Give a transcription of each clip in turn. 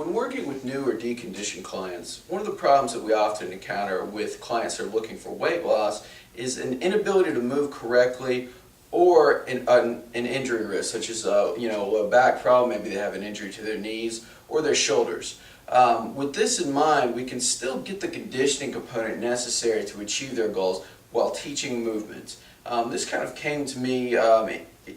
When working with new or deconditioned clients, one of the problems that we often encounter with clients that are looking for weight loss is an inability to move correctly or an injury risk, such as a back problem. Maybe they have an injury to their knees or their shoulders. With this in mind, we can still get the conditioning component necessary to achieve their goals while teaching movement. This kind of came to me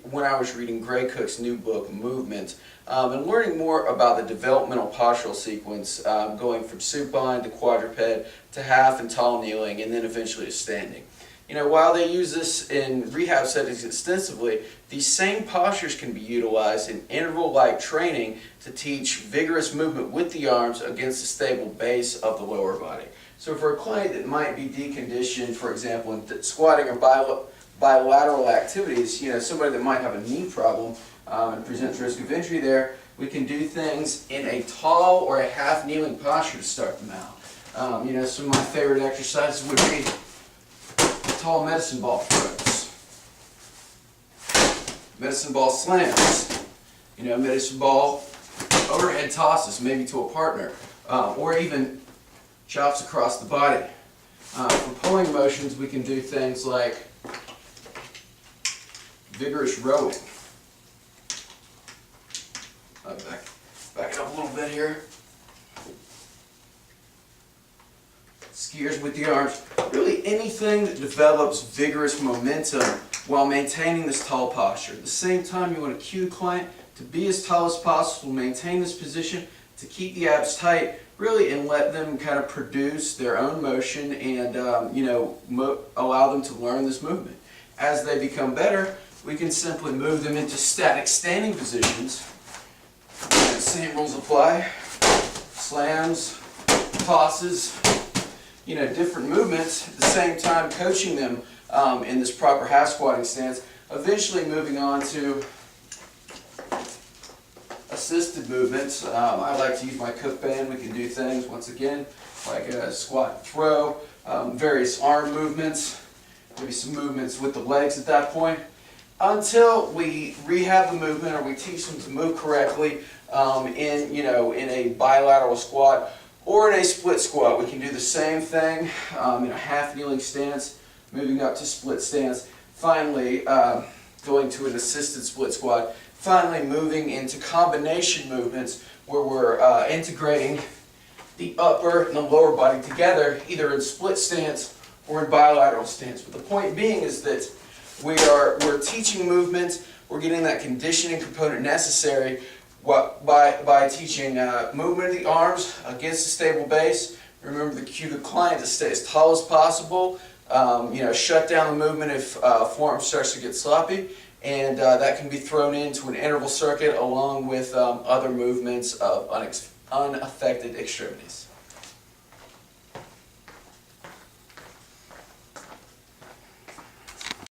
when I was reading Gray Cook's new book, Movement, and learning more about the developmental postural sequence, going from supine to quadruped to half and tall kneeling, and then eventually to standing. While they use this in rehab settings extensively, these same postures can be utilized in interval-like training to teach vigorous movement with the arms against a stable base of the lower body. So for a client that might be deconditioned, for example, in squatting or bilateral activities, somebody that might have a knee problem and presents risk of injury there, we can do things in a tall or a half kneeling posture to start them out. Some of my favorite exercises would be tall medicine ball throws, medicine ball slams, medicine ball overhead tosses, maybe to a partner, or even chops across the body. For pulling motions, we can do things like vigorous rowing. Back it up a little bit here. Skiers with the arms. Really anything that develops vigorous momentum while maintaining this tall posture. At the same time, you want to cue the client to be as tall as possible, maintain this position, to keep the abs tight, really, and let them kind of produce their own motion and allow them to learn this movement. As they become better, we can simply move them into static standing positions. And the same rules apply. Slams, tosses, different movements. At the same time, coaching them in this proper half squatting stance. Eventually moving on to assisted movements. I like to use my Cook band. We can do things, once again, like a squat and throw, various arm movements, maybe some movements with the legs at that point, until we rehab the movement or we teach them to move correctly in a bilateral squat or in a split squat. We can do the same thing in a half kneeling stance, moving up to split stance, finally going to an assisted split squat, finally moving into combination movements where we're integrating the upper and the lower body together, either in split stance or in bilateral stance. But the point being is that we're teaching movement, we're getting that conditioning component necessary by teaching movement of the arms against a stable base. Remember to cue the client to stay as tall as possible, shut down the movement if form starts to get sloppy, and that can be thrown into an interval circuit along with other movements of unaffected extremities.